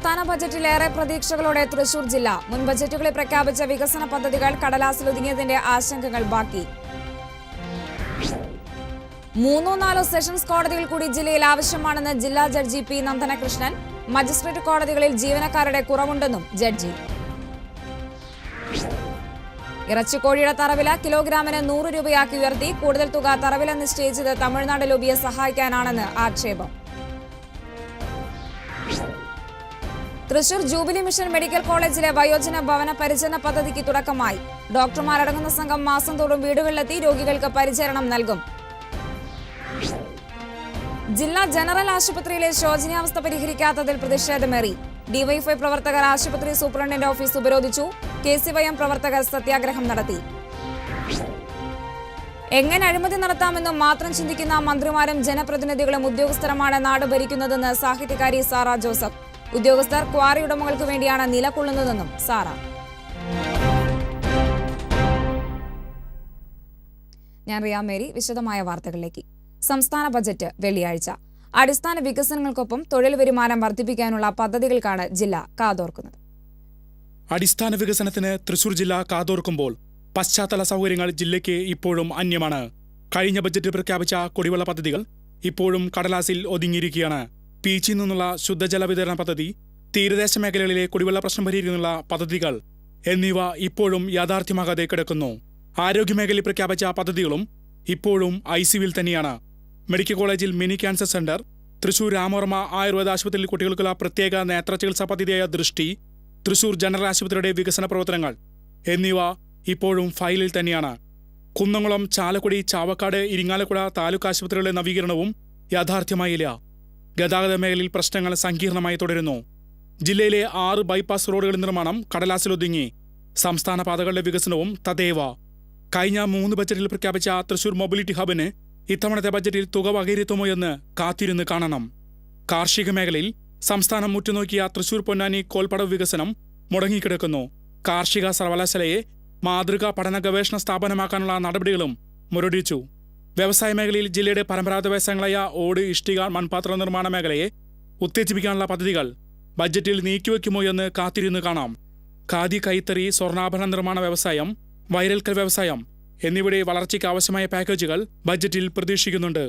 സംസ്ഥാന ബജറ്റിലേറെ പ്രതീക്ഷകളോടെ തൃശൂർ ജില്ല. മുൻ ബജറ്റുകളിൽ പ്രഖ്യാപിച്ച വികസന പദ്ധതികൾ കടലാസിലൊതുങ്ങിയതിന്റെ ആശങ്കകൾ ബാക്കി. 3-4 സെഷൻസ് കോടതികൾ കൂടി ജില്ലയിൽ ആവശ്യമാണെന്ന് ജില്ലാ ജഡ്ജി പി നന്ദനകൃഷ്ണൻ. മജിസ്ട്രേറ്റ് കോടതികളിൽ ജീവനക്കാരുടെ കുറവുണ്ടെന്നും ജഡ്ജി. ഇറച്ചിക്കോഴിയുടെ തറവില കിലോഗ്രാമിന് 100 രൂപയാക്കി ഉയർത്തി. കൂടുതൽ തുക തറവില നിശ്ചയിച്ചത് തമിഴ്നാട് ലോബിയെ സഹായിക്കാനാണെന്ന് ആക്ഷേപം. തൃശൂർ ജൂബിലി മിഷൻ മെഡിക്കൽ കോളേജിലെ വയോജന ഭവന പരിചരണ പദ്ധതിക്ക് തുടക്കമായി. ഡോക്ടർമാരടങ്ങുന്ന സംഘം മാസം തോറും വീടുകളിലെത്തി രോഗികൾക്ക് പരിചരണം നൽകും. ജില്ലാ ജനറൽ ആശുപത്രിയിലെ ശോചനീയാവസ്ഥ പരിഹരിക്കാത്തതിൽ പ്രതിഷേധമേറി. ഡിവൈഎഫ്ഐ പ്രവർത്തകർ ആശുപത്രി സൂപ്രണ്ടിന്റെ ഓഫീസ് ഉപരോധിച്ചു. KCYM പ്രവർത്തകർ സത്യാഗ്രഹം നടത്തി. എങ്ങനെ അഴിമതി നടത്താമെന്നും മാത്രം ചിന്തിക്കുന്ന മന്ത്രിമാരും ജനപ്രതിനിധികളും ഉദ്യോഗസ്ഥരുമാണ് നാട് ഭരിക്കുന്നതെന്ന് സാഹിത്യകാരി സാറ ജോസഫ്. ഉദ്യോഗസ്ഥർ ക്വാറി ഉടമകൾക്ക് വേണ്ടിയാണ് നിലകൊള്ളുന്നതെന്നും സാറ. ഞാൻ റിയ മേരി. വിശദമായ വാർത്തകളിലേക്ക്. സംസ്ഥാന ബജറ്റ് വെള്ളിയാഴ്ച. അടിസ്ഥാന വികസനങ്ങൾക്കൊപ്പം തൊഴിൽ വരുമാനം വർദ്ധിപ്പിക്കാനുള്ള പദ്ധതികൾക്കാണ് ജില്ല കാതോർക്കുന്നത്. അടിസ്ഥാന വികസനത്തിന് തൃശൂർ ജില്ല കാതോർക്കുമ്പോൾ പശ്ചാത്തല സൗകര്യങ്ങൾ ജില്ലയ്ക്ക് ഇപ്പോഴും അന്യമാണ്. കഴിഞ്ഞ ബജറ്റിൽ പ്രഖ്യാപിച്ച കുടിവെള്ള പദ്ധതികൾ ഇപ്പോഴും കടലാസിൽ ഒതുങ്ങിയിരിക്കുകയാണ്. പീച്ചിൽ നിന്നുള്ള ശുദ്ധജല വിതരണ പദ്ധതി, തീരദേശ മേഖലകളിലെ കുടിവെള്ള പ്രശ്നം പരിഹരിക്കാനുള്ള പദ്ധതികൾ എന്നിവ ഇപ്പോഴും യാഥാർത്ഥ്യമാകാതെ കിടക്കുന്നു. ആരോഗ്യമേഖലയിൽ പ്രഖ്യാപിച്ച പദ്ധതികളും ഇപ്പോഴും ICUവിൽ തന്നെയാണ്. മെഡിക്കൽ കോളേജിൽ mini cancer centre, Thrissur Ramavarma Ayurveda ആശുപത്രിയിൽ കുട്ടികൾക്കുള്ള പ്രത്യേക നേത്ര ചികിത്സാ പദ്ധതിയായ ദൃഷ്ടി, തൃശൂർ ജനറൽ ആശുപത്രിയുടെ വികസന പ്രവർത്തനങ്ങൾ എന്നിവ ഇപ്പോഴും ഫയലിൽ തന്നെയാണ്. കുന്നംകുളം, ചാലക്കുടി, ചാവക്കാട്, ഇരിങ്ങാലക്കുട താലൂക്ക് ആശുപത്രികളുടെ നവീകരണവും യാഥാർത്ഥ്യമായില്ല. ഗതാഗത മേഖലയിൽ പ്രശ്നങ്ങൾ സങ്കീർണമായി തുടരുന്നു. ജില്ലയിലെ 6 ബൈപ്പാസ് റോഡുകളുടെ നിർമ്മാണം കടലാസിലൊതുങ്ങി. സംസ്ഥാന പാതകളുടെ വികസനവും തദേവ. കഴിഞ്ഞ 3 ബജറ്റിൽ പ്രഖ്യാപിച്ച തൃശൂർ മൊബിലിറ്റി ഹബിന് ഇത്തവണത്തെ ബജറ്റിൽ തുക വകയിരുത്തുമോ എന്ന് കാത്തിരുന്ന് കാണണം. കാർഷിക മേഖലയിൽ സംസ്ഥാനം ഉറ്റുനോക്കിയ തൃശൂർ പൊന്നാനി കോൾപ്പടവ് വികസനം മുടങ്ങിക്കിടക്കുന്നു. കാർഷിക സർവകലാശാലയെ മാതൃകാ പഠന ഗവേഷണ സ്ഥാപനമാക്കാനുള്ള നടപടികളും മുരടിച്ചു. വ്യവസായ മേഖലയിൽ ജില്ലയുടെ പരമ്പരാഗത വ്യവസായങ്ങളായ ഓട്, ഇഷ്ടിക, മൺപാത്ര നിർമ്മാണ മേഖലയെ ഉത്തേജിപ്പിക്കാനുള്ള പദ്ധതികൾ ബജറ്റിൽ നീക്കിവെക്കുമോ എന്ന് കാത്തിരുന്ന് കാണാം. ഖാദി, കൈത്തറി, സ്വർണ്ണാഭരണ നിർമ്മാണ വ്യവസായം, വൈരൽക്കൽ വ്യവസായം എന്നിവയുടെ വളർച്ചയ്ക്ക് ആവശ്യമായ പാക്കേജുകൾ ബജറ്റിൽ പ്രതീക്ഷിക്കുന്നുണ്ട്.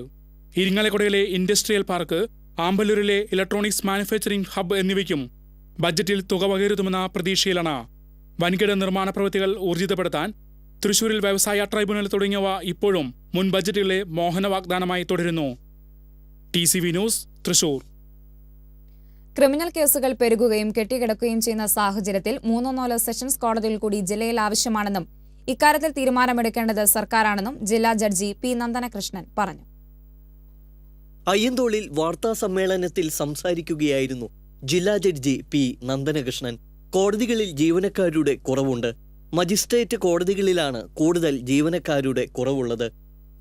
ഇരിങ്ങാലക്കുടയിലെ ഇൻഡസ്ട്രിയൽ പാർക്ക്, ആമ്പല്ലൂരിലെ ഇലക്ട്രോണിക്സ് മാനുഫാക്ചറിംഗ് ഹബ്ബ് എന്നിവയ്ക്കും ബജറ്റിൽ തുക വകയിരുത്തുമെന്ന പ്രതീക്ഷയിലാണ്. വൻകിട നിർമ്മാണ പ്രവൃത്തികൾ ഊർജിതപ്പെടുത്താൻ തൃശൂരിൽ വ്യവസായ ട്രൈബ്യൂണൽ തുടങ്ങിയവ ഇപ്പോഴും മുൻ ബജറ്റുകളിലെ മോഹന വാഗ്ദാനമായി തുടരുന്നു. TCV news, Thrissur. ക്രിമിനൽ കേസുകൾ പെരുകുകയും കെട്ടിക്കിടക്കുകയും ചെയ്യുന്ന സാഹചര്യത്തിൽ 3-4 സെഷൻസ് കോടതികൾ കൂടി ജില്ലയിൽ ആവശ്യമാണെന്നും ഇക്കാര്യത്തിൽ തീരുമാനമെടുക്കേണ്ടത് സർക്കാരാണെന്നും ജില്ലാ ജഡ്ജി പി നന്ദനകൃഷ്ണൻ പറഞ്ഞു. അയ്യന്തോളിൽ വാർത്താ സമ്മേളനത്തിൽ സംസാരിക്കുകയായിരുന്നു ജില്ലാ ജഡ്ജി പി നന്ദനകൃഷ്ണൻ. കോടതികളിൽ ജീവനക്കാരുടെ കുറവുണ്ട്. മജിസ്ട്രേറ്റ് കോടതികളിലാണ് കൂടുതൽ ജീവനക്കാരുടെ കുറവുള്ളത്.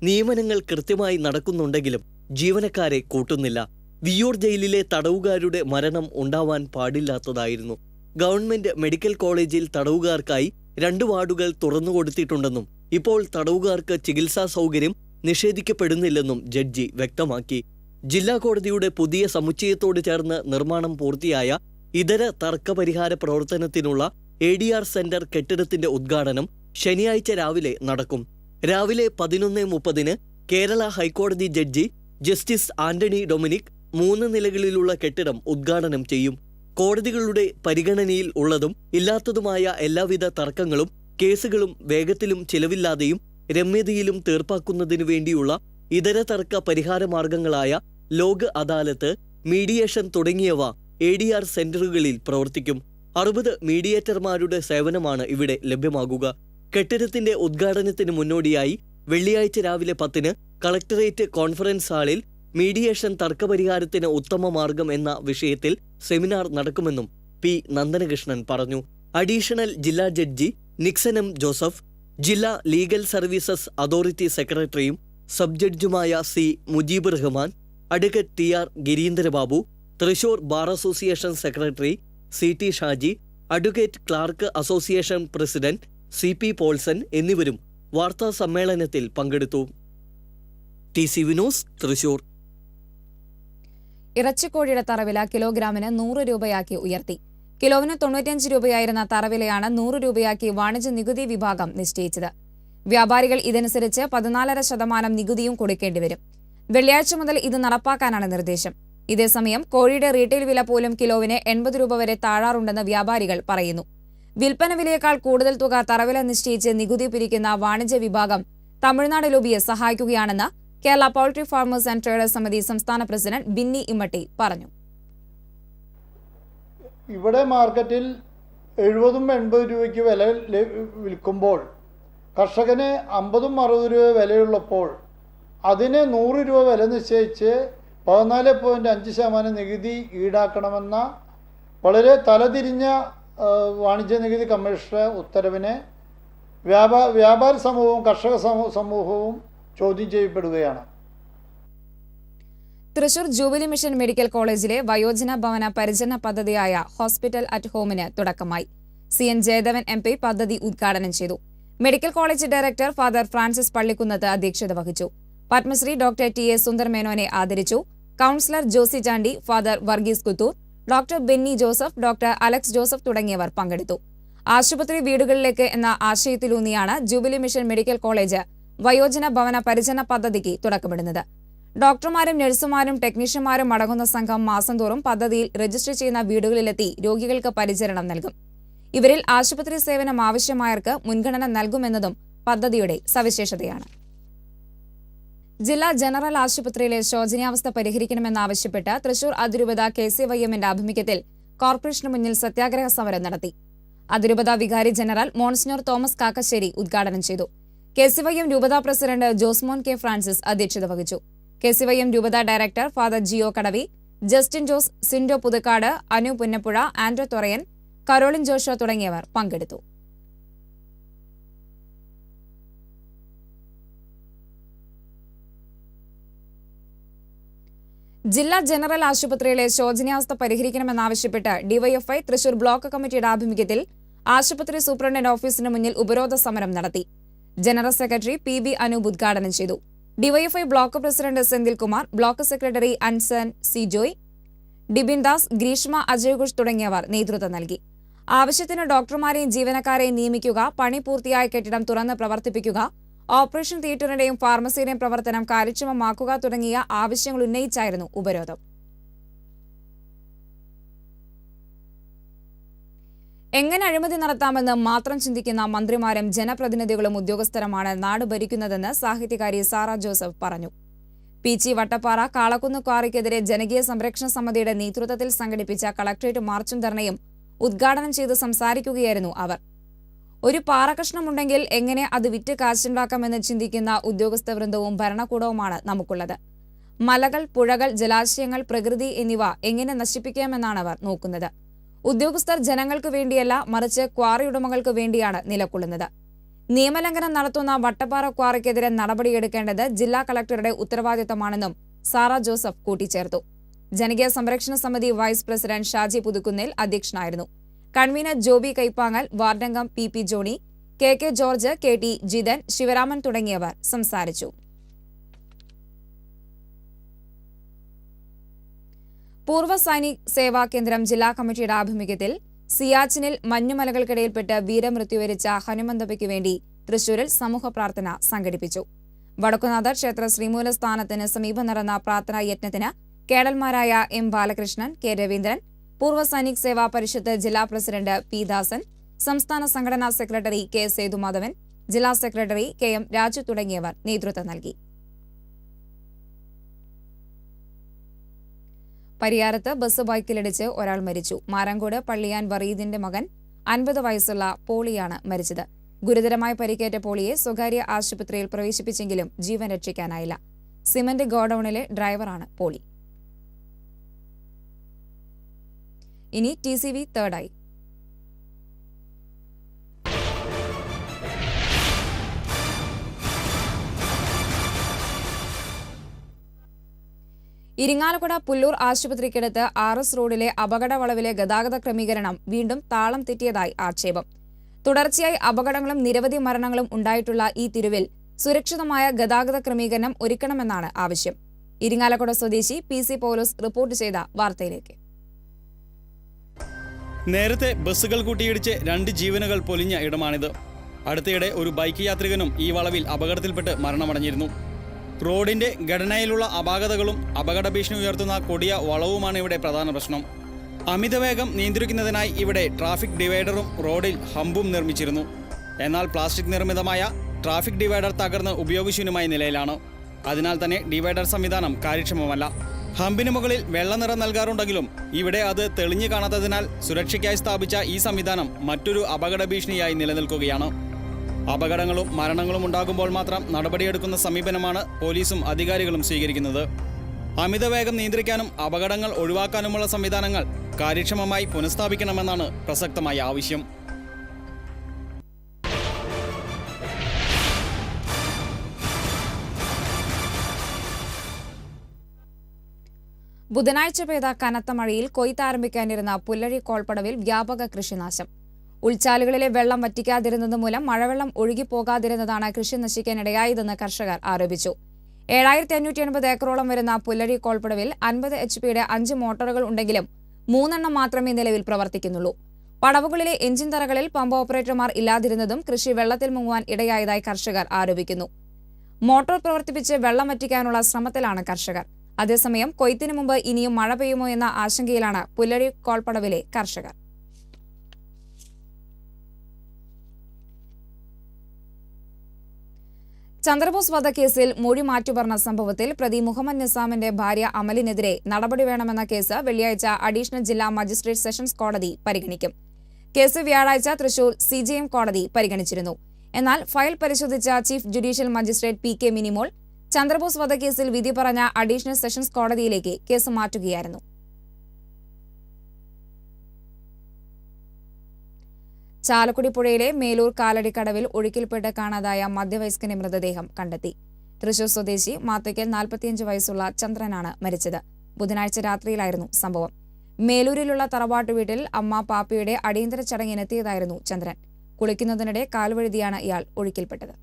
നിയമനങ്ങൾ കൃത്യമായി നടക്കുന്നുണ്ടെങ്കിലും ജീവനക്കാരെ കൂട്ടുന്നില്ല. വിയ്യൂർ ജയിലിലെ തടവുകാരുടെ മരണം ഉണ്ടാവാൻ പാടില്ലാത്തതായിരുന്നു. ഗവൺമെന്റ് മെഡിക്കൽ കോളേജിൽ തടവുകാർക്കായി 2 വാർഡുകൾ തുറന്നുകൊടുത്തിട്ടുണ്ടെന്നും ഇപ്പോൾ തടവുകാർക്ക് ചികിത്സാ സൗകര്യം നിഷേധിക്കപ്പെടുന്നില്ലെന്നും ജഡ്ജി വ്യക്തമാക്കി. ജില്ലാ കോടതിയുടെ പുതിയ സമുച്ചയത്തോട് ചേർന്ന് നിർമ്മാണം പൂർത്തിയായ ഇതര തർക്കപരിഹാര പ്രവർത്തനത്തിനുള്ള ADR സെന്റർ കെട്ടിടത്തിന്റെ ഉദ്ഘാടനം ശനിയാഴ്ച രാവിലെ നടക്കും. രാവിലെ 11:30 കേരള ഹൈക്കോടതി ജഡ്ജി ജസ്റ്റിസ് ആന്റണി ഡൊമിനിക് 3 നിലകളിലുള്ള കെട്ടിടം ഉദ്ഘാടനം ചെയ്യും. കോടതികളുടെ പരിഗണനയിൽ ഉള്ളതും ഇല്ലാത്തതുമായ എല്ലാവിധ തർക്കങ്ങളും കേസുകളും വേഗത്തിലും ചിലവില്ലാതെയും രമ്യതയിലും തീർപ്പാക്കുന്നതിനു വേണ്ടിയുള്ള ഇതര തർക്ക പരിഹാര മാർഗങ്ങളായ ലോക് അദാലത്ത്, മീഡിയേഷൻ തുടങ്ങിയവ ADR സെന്ററുകളിൽ പ്രവർത്തിക്കും. 60 മീഡിയേറ്റർമാരുടെ സേവനമാണ് ഇവിടെ ലഭ്യമാകുക. കെട്ടിടത്തിന്റെ ഉദ്ഘാടനത്തിന് മുന്നോടിയായി വെള്ളിയാഴ്ച രാവിലെ 10 കളക്ടറേറ്റ് കോൺഫറൻസ് ഹാളിൽ മീഡിയേഷൻ തർക്കപരിഹാരത്തിന് ഉത്തമ മാർഗം എന്ന വിഷയത്തിൽ സെമിനാർ നടക്കുമെന്നും പി നന്ദനകൃഷ്ണൻ പറഞ്ഞു. അഡീഷണൽ ജില്ലാ ജഡ്ജി നിക്സൺ M. ജോസഫ്, ജില്ലാ ലീഗൽ സർവീസസ് അതോറിറ്റി സെക്രട്ടറിയും സബ് ജഡ്ജുമായ C. Mujeeb Rahman, advocate TR Gireendrababu, Thrissur bar association secretary CT Shaji, advocate clerk association president CP Paulson എന്നിവരും വാർത്താ സമ്മേളനത്തിൽ പങ്കെടുത്തു. TCV news, Thrissur. ഇറച്ചിക്കോഴിയുടെ തറവില കിലോഗ്രാമിന് 100 രൂപയാക്കി ഉയർത്തി. കിലോവിന് 95 രൂപയായിരുന്ന തറവിലയാണ് 100 രൂപയാക്കി വാണിജ്യ നികുതി വിഭാഗം നിശ്ചയിച്ചത്. വ്യാപാരികൾ ഇതനുസരിച്ച് 14.5% നികുതിയും കൊടുക്കേണ്ടിവരും. വെള്ളിയാഴ്ച മുതൽ ഇത് നടപ്പാക്കാനാണ് നിർദ്ദേശം. ഇതേസമയം കോഴിയുടെ റീറ്റെയിൽ വില പോലും കിലോവിന് 80 രൂപ വരെ താഴാറുണ്ടെന്ന് വ്യാപാരികൾ പറയുന്നു. വിൽപ്പന വിലയേക്കാൾ കൂടുതൽ തുക തറവില നിശ്ചയിച്ച് നികുതി പിരിക്കുന്ന വാണിജ്യ വിഭാഗം തമിഴ്നാട് ലോബിയെ സഹായിക്കുകയാണെന്ന് Kerala poultry farmers and traders സമിതി സംസ്ഥാന പ്രസിഡന്റ് ബിന്നി ഇമ്മട്ടി പറഞ്ഞു. ഇവിടെ മാർക്കറ്റിൽ 70-80 രൂപയ്ക്ക് വില വിൽക്കുമ്പോൾ കർഷകന് 50-60 രൂപ വിലയുള്ളപ്പോൾ അതിന് 100 രൂപ വില നിശ്ചയിച്ച് 14.5% നികുതി ഈടാക്കണമെന്ന വളരെ തലതിരിഞ്ഞ വാണിജ്യ നികുതി കമ്മീഷണറുടെ ഉത്തരവിനെ വ്യാപാര സമൂഹവും കർഷക സമൂഹവും ചോദ്യം ചെയ്യപ്പെടുകയാണ്. തൃശൂർ ജൂബിലി മിഷൻ മെഡിക്കൽ കോളേജിലെ വയോജന ഭവന പരിചരണ പദ്ധതിയായ ഹോസ്പിറ്റൽ അറ്റ് ഹോമിന് തുടക്കമായി. CN ജയദേവൻ MP പദ്ധതി ഉദ്ഘാടനം ചെയ്തു. Medical college director father Francis Pallikkunnath അധ്യക്ഷത വഹിച്ചു. പത്മശ്രീ ഡോക്ടർ TA സുന്ദർ മേനോനെ ആദരിച്ചു. Councillor Josy Chandy, father Varghese Kuthur, doctor Benny Joseph, doctor Alex Joseph തുടങ്ങിയവർ പങ്കെടുത്തു. ആശുപത്രി വീടുകളിലേക്ക് എന്ന ആശയത്തിലൂന്നിയാണ് ജൂബിലി മിഷൻ മെഡിക്കൽ കോളേജ് വയോജന ഭവന പരിചരണ പദ്ധതിക്ക് തുടക്കമിടുന്നത്. ഡോക്ടർമാരും നഴ്സുമാരും ടെക്നീഷ്യന്മാരും അടങ്ങുന്ന സംഘം മാസം തോറും പദ്ധതിയിൽ രജിസ്റ്റർ ചെയ്യുന്ന വീടുകളിലെത്തി രോഗികൾക്ക് പരിചരണം നൽകും. ഇവരിൽ ആശുപത്രി സേവനം ആവശ്യമായവർക്ക് മുൻഗണന നൽകുമെന്നതും പദ്ധതിയുടെ സവിശേഷതയാണ്. ജില്ലാ ജനറൽ ആശുപത്രിയിലെ ശോചനീയാവസ്ഥ പരിഹരിക്കണമെന്നാവശ്യപ്പെട്ട് തൃശൂർ അതിരൂപത KCYM-ന്റെ ആഭിമുഖ്യത്തിൽ കോർപ്പറേഷന് മുന്നിൽ സത്യാഗ്രഹ സമരം നടത്തി. അതിരൂപത വികാരി ജനറൽ മോൺസിഞ്ഞോർ തോമസ് കാക്കശ്ശേരി ഉദ്ഘാടനം ചെയ്തു. KCYM രൂപത പ്രസിഡന്റ് ജോസ്മോൻ K. ഫ്രാൻസിസ് അധ്യക്ഷത വഹിച്ചു. KCYM രൂപത director father Jio കടവി, Justin Jose, Sindo Puthukkad, Anu Punnappuzha, ആൻഡ്രോ തൊറയൻ, കരോളിൻ ജോഷോ തുടങ്ങിയവർ പങ്കെടുത്തു. ജില്ലാ ജനറൽ ആശുപത്രിയിലെ ശോചനീയാവസ്ഥ പരിഹരിക്കണമെന്നാവശ്യപ്പെട്ട് DYFI തൃശൂർ ബ്ലോക്ക് കമ്മിറ്റിയുടെ ആഭിമുഖ്യത്തിൽ ആശുപത്രി സൂപ്രണ്ടന്റ് ഓഫീസിന് മുന്നിൽ ഉപരോധ സമരം നടത്തി. ജനറൽ സെക്രട്ടറി PB അനൂപ് ഉദ്ഘാടനം ചെയ്തു. DYFI block president Senthilkumar, block secretary Anson C. Joy, Dibin Das, Greeshma അജയ്ഘോഷ് തുടങ്ങിയവർ നേതൃത്വം നൽകി. ആവശ്യത്തിന് ഡോക്ടർമാരെയും ജീവനക്കാരെയും നിയമിക്കുക, പണി പൂർത്തിയായ കെട്ടിടം തുറന്ന് പ്രവർത്തിപ്പിക്കുക, ഓപ്പറേഷൻ തിയേറ്ററിന്റെയും ഫാർമസിയുടെയും പ്രവർത്തനം കാര്യക്ഷമമാക്കുക തുടങ്ങിയ ആവശ്യങ്ങൾ ഉന്നയിച്ചായിരുന്നു ഉപരോധം. എങ്ങനെ അഴിമതി നടത്താമെന്ന് മാത്രം ചിന്തിക്കുന്ന മന്ത്രിമാരും ജനപ്രതിനിധികളും ഉദ്യോഗസ്ഥരുമാണ് നാട് ഭരിക്കുന്നതെന്ന് സാഹിത്യകാരി സാറ ജോസഫ് പറഞ്ഞു. PC വട്ടപ്പാറ കാളക്കുന്ന് ക്വാറിക്കെതിരെ ജനകീയ സംരക്ഷണ സമിതിയുടെ നേതൃത്വത്തിൽ സംഘടിപ്പിച്ച കളക്ടറേറ്റ് മാർച്ചും ധർണയും ഉദ്ഘാടനം ചെയ്ത് സംസാരിക്കുകയായിരുന്നു അവർ. ഒരു പാറകഷ്ണമുണ്ടെങ്കിൽ എങ്ങനെ അത് വിറ്റ് കാശുണ്ടാക്കാമെന്ന് ചിന്തിക്കുന്ന ഉദ്യോഗസ്ഥ വൃന്ദവും ഭരണകൂടവുമാണ് നമുക്കുള്ളത്. മലകൾ, പുഴകൾ, ജലാശയങ്ങൾ, പ്രകൃതി എന്നിവ എങ്ങനെ നശിപ്പിക്കാമെന്നാണ് അവർ നോക്കുന്നത്. ഉദ്യോഗസ്ഥർ ജനങ്ങൾക്ക് വേണ്ടിയല്ല, മറിച്ച് ക്വാറി ഉടമകൾക്ക് വേണ്ടിയാണ് നിലകൊള്ളുന്നത്. നിയമലംഘനം നടത്തുന്ന വട്ടപ്പാറ ക്വാറിക്കെതിരെ നടപടിയെടുക്കേണ്ടത് ജില്ലാ കളക്ടറുടെ ഉത്തരവാദിത്തമാണെന്നും സാറ ജോസഫ് കൂട്ടിച്ചേർത്തു. ജനകീയ സംരക്ഷണ സമിതി വൈസ് പ്രസിഡന്റ് ഷാജി പുതുക്കുന്നേൽ അധ്യക്ഷനായിരുന്നു. കൺവീനർ ജോബി കൈപ്പാങ്ങൽ, വാർഡംഗം PP Johny, KK George, KT Jithan, Sivaraman തുടങ്ങിയവർ സംസാരിച്ചു. പൂർവ്വ സൈനിക് സേവാ കേന്ദ്രം ജില്ലാ കമ്മിറ്റിയുടെ ആഭിമുഖ്യത്തിൽ സിയാച്ചിനിൽ മഞ്ഞുമലകൾക്കിടയിൽപ്പെട്ട് വീരമൃത്യു വരിച്ച ഹനുമന്തപ്പയ്ക്ക് വേണ്ടി തൃശൂരിൽ സമൂഹ പ്രാർത്ഥന സംഘടിപ്പിച്ചു. വടക്കുനാഥ ക്ഷേത്ര ശ്രീമൂലസ്ഥാനത്തിന് സമീപം നടന്ന പ്രാർത്ഥനാ യജ്ഞത്തിന് കേഡൽമാരായ M. ബാലകൃഷ്ണൻ, K. രവീന്ദ്രൻ, പൂർവ്വ സൈനിക് സേവാ പരിഷത്ത് ജില്ലാ പ്രസിഡന്റ് P. ദാസൻ, സംസ്ഥാന സംഘടനാ സെക്രട്ടറി K. സേതുമാധവൻ, ജില്ലാ സെക്രട്ടറി KM. രാജു തുടങ്ങിയവർ നേതൃത്വം നൽകി. പരിയാരത്ത് ബസ് ബൈക്കിലിടിച്ച് ഒരാൾ മരിച്ചു. മാരാങ്കോട് പള്ളിയാൻ വറീദിന്റെ മകൻ 50 വയസ്സുള്ള പോളിയാണ് മരിച്ചത്. ഗുരുതരമായി പരിക്കേറ്റ പോളിയെ സ്വകാര്യ ആശുപത്രിയിൽ പ്രവേശിപ്പിച്ചെങ്കിലും ജീവൻ രക്ഷിക്കാനായില്ല. സിമന്റ് ഗോഡൌണിലെ ഡ്രൈവറാണ് പോളി. ഇനി TCV തേർഡായി. ഇരിങ്ങാലക്കുട പുല്ലൂർ ആശുപത്രിക്കടുത്ത് RS റോഡിലെ അപകട വളവിലെ ഗതാഗത ക്രമീകരണം വീണ്ടും താളം തെറ്റിയതായി ആക്ഷേപം. തുടർച്ചയായി അപകടങ്ങളും നിരവധി മരണങ്ങളും ഉണ്ടായിട്ടുള്ള ഈ തിരുവിൽ സുരക്ഷിതമായ ഗതാഗത ക്രമീകരണം ഒരുക്കണമെന്നാണ് ആവശ്യം. ഇരിങ്ങാലക്കുട സ്വദേശി PC പൗലോസ് റിപ്പോർട്ട് ചെയ്ത വാർത്തയിലേക്ക്. നേരത്തെ ബസ്സുകൾ കൂട്ടിയിടിച്ച് 2 ജീവനുകൾ പൊലിഞ്ഞ ഇടമാണിത്. അടുത്തിടെ ഒരു ബൈക്ക് യാത്രികനും ഈ വളവിൽ അപകടത്തിൽപ്പെട്ട് മരണമടഞ്ഞിരുന്നു. റോഡിന്റെ ഘടനയിലുള്ള അപാകതകളും അപകട ഭീഷണി ഉയർത്തുന്ന കൊടിയ വളവുമാണ് ഇവിടെ പ്രധാന പ്രശ്നം. അമിതവേഗം നിയന്ത്രിക്കുന്നതിനായി ഇവിടെ ട്രാഫിക് ഡിവൈഡറും റോഡിൽ ഹമ്പും നിർമ്മിച്ചിരുന്നു. എന്നാൽ പ്ലാസ്റ്റിക് നിർമ്മിതമായ ട്രാഫിക് ഡിവൈഡർ തകർന്ന് ഉപയോഗശൂന്യമായ നിലയിലാണ്. അതിനാൽ തന്നെ ഡിവൈഡർ സംവിധാനം കാര്യക്ഷമമല്ല. ഹമ്പിന് മുകളിൽ വെള്ള നിറം നൽകാറുണ്ടെങ്കിലും ഇവിടെ അത് തെളിഞ്ഞു കാണാത്തതിനാൽ സുരക്ഷയ്ക്കായി സ്ഥാപിച്ച ഈ സംവിധാനം മറ്റൊരു അപകട ഭീഷണിയായി നിലനിൽക്കുകയാണ്. അപകടങ്ങളും മരണങ്ങളും ഉണ്ടാകുമ്പോൾ മാത്രം നടപടിയെടുക്കുന്ന സമീപനമാണ് പോലീസും അധികാരികളും സ്വീകരിക്കുന്നത്. അമിതവേഗം നിയന്ത്രിക്കാനും അപകടങ്ങൾ ഒഴിവാക്കാനുമുള്ള സംവിധാനങ്ങൾ കാര്യക്ഷമമായി പുനഃസ്ഥാപിക്കണമെന്നാണ് പ്രസക്തമായ ആവശ്യം. ബുധനാഴ്ച പെയ്ത കനത്ത മഴയിൽ കൊയ്ത്താരംഭിക്കാനിരുന്ന പുല്ലഴി കോൾപ്പടവിൽ വ്യാപക കൃഷിനാശം. ഉൾച്ചാലുകളിലെ വെള്ളം വറ്റിക്കാതിരുന്നത് മൂലം മഴവെള്ളം ഒഴുകിപ്പോകാതിരുന്നതാണ് കൃഷി നശിക്കാനിടയായതെന്ന് കർഷകർ ആരോപിച്ചു. 7580 ഏക്കറോളം വരുന്ന പുല്ലഴി കോൾപ്പടവിൽ 50 HP-യുടെ 5 മോട്ടോറുകൾ ഉണ്ടെങ്കിലും 3 എണ്ണം മാത്രമേ നിലവിൽ പ്രവർത്തിക്കുന്നുള്ളൂ. പടവുകളിലെ എഞ്ചിൻ തറകളിൽ പമ്പ് ഓപ്പറേറ്റർമാർ ഇല്ലാതിരുന്നതും കൃഷി വെള്ളത്തിൽ മുങ്ങുവാൻ ഇടയായതായി കർഷകർ ആരോപിക്കുന്നു. മോട്ടോർ പ്രവർത്തിപ്പിച്ച് വെള്ളം വറ്റിക്കാനുള്ള ശ്രമത്തിലാണ് കർഷകർ. അതേസമയം കൊയ്ത്തിനു മുമ്പ് ഇനിയും മഴ പെയ്യുമോ എന്ന ആശങ്കയിലാണ് പുല്ലഴി കോൾപ്പടവിലെ കർഷകർ. ചന്ദ്രബോസ് വധക്കേസിൽ മൊഴി മാറ്റിപ്പറഞ്ഞ സംഭവത്തിൽ പ്രതി മുഹമ്മദ് നിസാമിന്റെ ഭാര്യ അമലിനെതിരെ നടപടി വേണമെന്ന കേസ് വെള്ളിയാഴ്ച അഡീഷണൽ ജില്ലാ മജിസ്ട്രേറ്റ് സെഷൻസ് കോടതി പരിഗണിക്കും. കേസ് വ്യാഴാഴ്ച തൃശൂർ CJM കോടതി പരിഗണിച്ചിരുന്നു. എന്നാൽ ഫയൽ പരിശോധിച്ച chief judicial magistrate PK Minimol Chandrabose വധക്കേസിൽ വിധി പറഞ്ഞ അഡീഷണൽ സെഷൻസ് കോടതിയിലേക്ക് കേസ് മാറ്റുകയായിരുന്നു. ചാലക്കുടി പുഴയിലെ മേലൂർ കാലടിക്കടവിൽ ഒഴുക്കിൽപ്പെട്ട് കാണാതായ മധ്യവയസ്കന്റെ മൃതദേഹം കണ്ടെത്തി. തൃശൂർ സ്വദേശി മാത്തയ്ക്കൽ 45 വയസ്സുള്ള ചന്ദ്രനാണ് മരിച്ചത്. ബുധനാഴ്ച രാത്രിയിലായിരുന്നു സംഭവം. മേലൂരിലുള്ള തറവാട്ടു വീട്ടിൽ അമ്മ പാപ്പിയുടെ അടിയന്തര ചടങ്ങിനെത്തിയതായിരുന്നു ചന്ദ്രൻ. കുളിക്കുന്നതിനിടെ കാൽവഴുതിയാണ് ഇയാൾ ഒഴുക്കിൽപ്പെട്ടത്.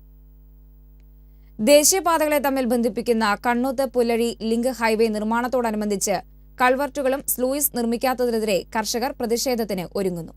ദേശീയപാതകളെ തമ്മിൽ ബന്ധിപ്പിക്കുന്ന Kannoth Pullazhi link highway നിർമ്മാണത്തോടനുബന്ധിച്ച് കൾവർട്ടുകളും sluice നിർമ്മിക്കാത്തതിനെതിരെ കർഷകർ പ്രതിഷേധത്തിന് ഒരുങ്ങുന്നു.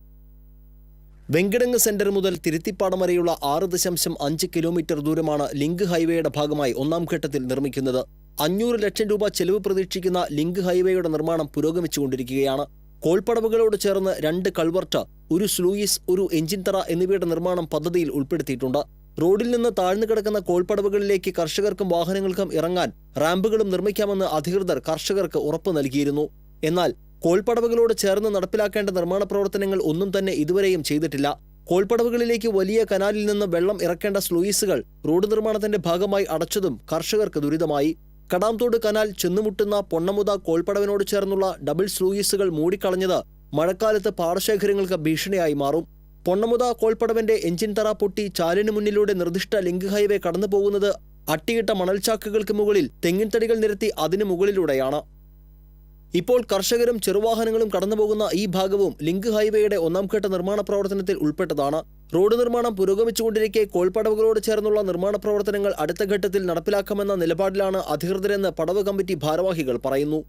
വെങ്കിടങ്ങ് സെന്റർ മുതൽ തിരുത്തിപ്പാടം വരെയുള്ള 6.5 കിലോമീറ്റർ ദൂരമാണ് ലിങ്ക് ഹൈവേയുടെ ഭാഗമായി 1ാം ഘട്ടത്തിൽ നിർമ്മിക്കുന്നത്. 500 ലക്ഷം രൂപ ചെലവ് പ്രതീക്ഷിക്കുന്ന ലിങ്ക് ഹൈവേയുടെ നിർമ്മാണം പുരോഗമിച്ചുകൊണ്ടിരിക്കുകയാണ്. കോൾപ്പടവുകളോട് ചേർന്ന് 2 കൾവർട്ട്, ഒരു സ്ലൂയിസ്, ഒരു എഞ്ചിൻ തറ എന്നിവയുടെ നിർമ്മാണം പദ്ധതിയിൽ ഉൾപ്പെടുത്തിയിട്ടുണ്ട്. റോഡിൽ നിന്ന് താഴ്ന്നു കിടക്കുന്ന കോൾപ്പടവുകളിലേക്ക് കർഷകർക്കും വാഹനങ്ങൾക്കും ഇറങ്ങാൻ റാമ്പുകളും നിർമ്മിക്കാമെന്ന് അധികൃതർ കർഷകർക്ക് ഉറപ്പ് നൽകിയിരുന്നു. എന്നാൽ കോൾപ്പടവുകളോട് ചേർന്ന് നടപ്പിലാക്കേണ്ട നിർമ്മാണ പ്രവർത്തനങ്ങൾ ഒന്നും തന്നെ ഇതുവരെയും ചെയ്തിട്ടില്ല. കോൾപ്പടവുകളിലേക്ക് വലിയ കനാലിൽ നിന്ന് വെള്ളം ഇറക്കേണ്ട സ്ലൂയിസുകൾ റോഡ് നിർമ്മാണത്തിന്റെ ഭാഗമായി അടച്ചതും കർഷകർക്ക് ദുരിതമായി. കടാംതോട് കനാൽ ചെന്നുമുട്ടുന്ന പൊണ്ണമുത കോൾപ്പടവിനോട് ചേർന്നുള്ള ഡബിൾ സ്ലൂയിസുകൾ മൂടിക്കളഞ്ഞത് മഴക്കാലത്ത് പാടശേഖരങ്ങൾക്ക് ഭീഷണിയായി മാറും. പൊണ്ണമുത കോൾപ്പടവിന്റെ എഞ്ചിൻ തറ പൊട്ടി ചാലിന് മുന്നിലൂടെ നിർദ്ദിഷ്ട ലിങ്ക് ഹൈവേ കടന്നുപോകുന്നത് അട്ടിയിട്ട മണൽച്ചാക്കുകൾക്ക് മുകളിൽ തെങ്ങിൻ തടികൾ നിരത്തി അതിനു മുകളിലൂടെയാണ്. ഇപ്പോൾ കർഷകരും ചെറുവാഹനങ്ങളും കടന്നുപോകുന്ന ഈ ഭാഗവും ലിങ്ക് ഹൈവേയുടെ 1ാം ഘട്ട നിർമ്മാണ പ്രവർത്തനത്തിൽ ഉൾപ്പെട്ടതാണ്. റോഡ് നിർമ്മാണം പുരോഗമിച്ചുകൊണ്ടിരിക്കെ കോൾപ്പടവുകളോട് ചേർന്നുള്ള നിർമ്മാണ പ്രവർത്തനങ്ങൾ അടുത്ത ഘട്ടത്തിൽ നടപ്പിലാക്കാമെന്ന നിലപാടിലാണ് അധികൃതരെന്ന് പടവ് കമ്മിറ്റി ഭാരവാഹികൾ പറയുന്നു.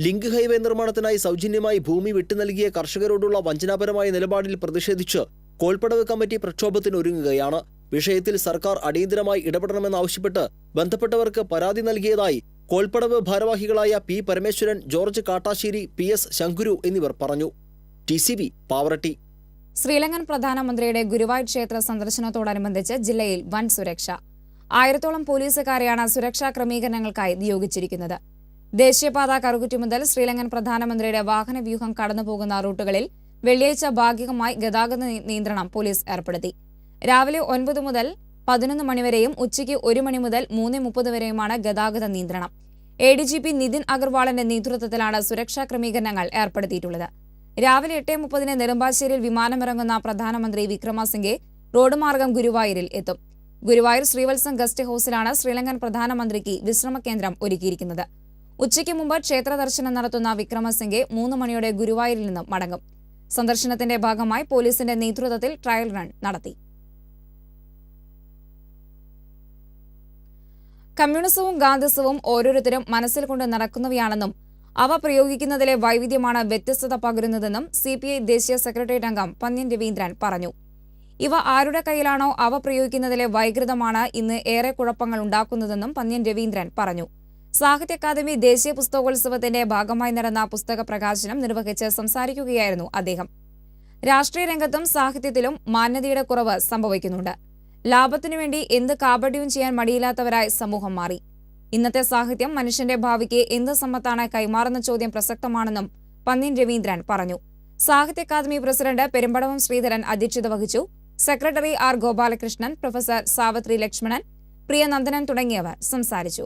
ലിങ്ക് ഹൈവേ നിർമ്മാണത്തിനായി സൗജന്യമായി ഭൂമി വിട്ടുനൽകിയ കർഷകരോടുള്ള വഞ്ചനാപരമായ നിലപാടിൽ പ്രതിഷേധിച്ച് കോൾപ്പടവ് കമ്മിറ്റി പ്രക്ഷോഭത്തിനൊരുങ്ങുകയാണ്. വിഷയത്തിൽ സർക്കാർ അടിയന്തരമായി ഇടപെടണമെന്നാവശ്യപ്പെട്ട് ബന്ധപ്പെട്ടവർക്ക് പരാതി നൽകിയതായി കോൾപ്പടവ് ഭാരവാഹികളായ P Parameswaran, George Kattassery, PS Shankuru എന്നിവർ പറഞ്ഞു. TCB പാവറട്ടി. ശ്രീലങ്കൻ പ്രധാനമന്ത്രിയുടെ ഗുരുവായൂർ ക്ഷേത്ര സന്ദർശനത്തോടനുബന്ധിച്ച് ജില്ലയിൽ വൻ സുരക്ഷ. 1000-ഓളം പോലീസുകാരെയാണ് സുരക്ഷാ ക്രമീകരണങ്ങൾക്കായി നിയോഗിച്ചിരിക്കുന്നത്. ദേശീയപാത കറുകുറ്റി മുതൽ ശ്രീലങ്കൻ പ്രധാനമന്ത്രിയുടെ വാഹനവ്യൂഹം കടന്നുപോകുന്ന റൂട്ടുകളിൽ വെള്ളിയാഴ്ച ഭാഗികമായി ഗതാഗത നിയന്ത്രണം പോലീസ് ഏർപ്പെടുത്തി. രാവിലെ 9 മുതൽ 11 മണിവരെയും ഉച്ചയ്ക്ക് 1 മണി മുതൽ 3:30 വരെയുമാണ് ഗതാഗത നിയന്ത്രണം. ADGP നിതിൻ അഗർവാളിന്റെ നേതൃത്വത്തിലാണ് സുരക്ഷാ ക്രമീകരണങ്ങൾ ഏർപ്പെടുത്തിയിട്ടുള്ളത്. രാവിലെ 8:30 നെടുമ്പാശ്ശേരിയിൽ വിമാനമിറങ്ങുന്ന പ്രധാനമന്ത്രി വിക്രമസിംഗെ റോഡ് മാർഗം ഗുരുവായൂരിൽ എത്തും. ഗുരുവായൂർ ശ്രീവത്സം ഗസ്റ്റ് ഹൌസിലാണ് ശ്രീലങ്കൻ പ്രധാനമന്ത്രിക്ക് വിശ്രമ കേന്ദ്രം ഒരുക്കിയിരിക്കുന്നത്. ഉച്ചയ്ക്ക് മുമ്പ് ക്ഷേത്ര ദർശനം നടത്തുന്ന വിക്രമസിംഗെ 3 മണിയോടെ ഗുരുവായൂരിൽ നിന്നും മടങ്ങും. സന്ദർശനത്തിന്റെ ഭാഗമായി പോലീസിന്റെ നേതൃത്വത്തിൽ ട്രയൽ റൺ നടത്തി. കമ്മ്യൂണിസവും ഗാന്ധിസവും ഓരോരുത്തരും മനസ്സിൽ കൊണ്ട് നടക്കുന്നവയാണെന്നും അവ പ്രയോഗിക്കുന്നതിലെ വൈവിധ്യമാണ് വ്യത്യസ്തത പകരുന്നതെന്നും CPI ദേശീയ സെക്രട്ടേറിയറ്റ് അംഗം പന്ന്യൻ രവീന്ദ്രൻ പറഞ്ഞു. ഇവ ആരുടെ കയ്യിലാണോ അവ പ്രയോഗിക്കുന്നതിലെ വൈകൃതമാണ് ഇന്ന് ഏറെ കുഴപ്പങ്ങൾ ഉണ്ടാക്കുന്നതെന്നും പന്ന്യൻ രവീന്ദ്രൻ പറഞ്ഞു. സാഹിത്യ അക്കാദമി ദേശീയ പുസ്തകോത്സവത്തിന്റെ ഭാഗമായി നടന്ന പുസ്തക പ്രകാശനം നിർവഹിച്ച് സംസാരിക്കുകയായിരുന്നു അദ്ദേഹം. രാഷ്ട്രീയ രംഗത്തും സാഹിത്യത്തിലും മാന്യതയുടെ കുറവ് സംഭവിക്കുന്നുണ്ട്. ലാഭത്തിനുവേണ്ടി എന്ത് കാപട്യവും ചെയ്യാൻ മടിയില്ലാത്തവരായി സമൂഹം മാറി. ഇന്നത്തെ സാഹിത്യം മനുഷ്യന്റെ ഭാവിക്ക് എന്ത് സമ്പത്താണ് കൈമാറുന്ന ചോദ്യം പ്രസക്തമാണെന്നും പന്ന്യൻ രവീന്ദ്രൻ പറഞ്ഞു. സാഹിത്യ അക്കാദമി പ്രസിഡന്റ് പെരുമ്പടവം ശ്രീധരൻ അധ്യക്ഷത വഹിച്ചു. Secretary R. Gopalakrishnan, professor Savithri Lakshmanan, Priya Nandanan തുടങ്ങിയവർ സംസാരിച്ചു.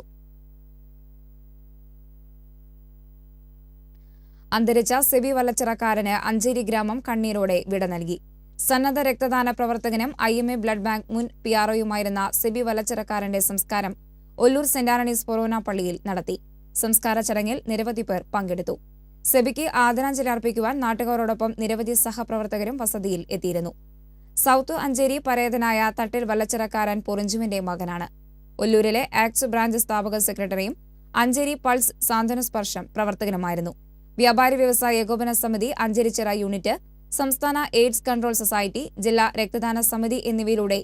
അന്തരിച്ച സെബി വല്ലച്ചിറക്കാരന് അഞ്ചേരി ഗ്രാമം കണ്ണീരോടെ വിട നൽകി. സന്നദ്ധ രക്തദാന പ്രവർത്തകനും IMA ബ്ലഡ് ബാങ്ക് മുൻ PROയുമായിരുന്ന സെബി വല്ലച്ചിറക്കാരന്റെ സംസ്കാരം ഒല്ലൂർ സെന്റ് ആന്റണീസ് ഫൊറോന പള്ളിയിൽ നടത്തി. സംസ്കാര ചടങ്ങിൽ നിരവധി പേർ പങ്കെടുത്തു. സെബിക്ക് ആദരാഞ്ജലി അർപ്പിക്കുവാൻ നാട്ടുകാരോടൊപ്പം നിരവധി സഹപ്രവർത്തകരും വസതിയിൽ എത്തിയിരുന്നു. സൗത്ത് അഞ്ചേരി പരേതനായ തട്ടിൽ വല്ലച്ചിറക്കാരൻ പൊറിഞ്ചുവിന്റെ മകനാണ്. ഒല്ലൂരിലെ ആക്ട്സ് ബ്രാഞ്ച് സ്ഥാപക സെക്രട്ടറിയും അഞ്ചേരി പൾസ് സാന്ത്വന സ്പർശം പ്രവർത്തകനുമായിരുന്നു. വ്യാപാരി വ്യവസായ ഏകോപന സമിതി അഞ്ചേരിച്ചിറ യൂണിറ്റ്, സംസ്ഥാന എയ്ഡ്സ് കൺട്രോൾ സൊസൈറ്റി, ജില്ലാ രക്തദാന സമിതി എന്നിവയിലൂടെ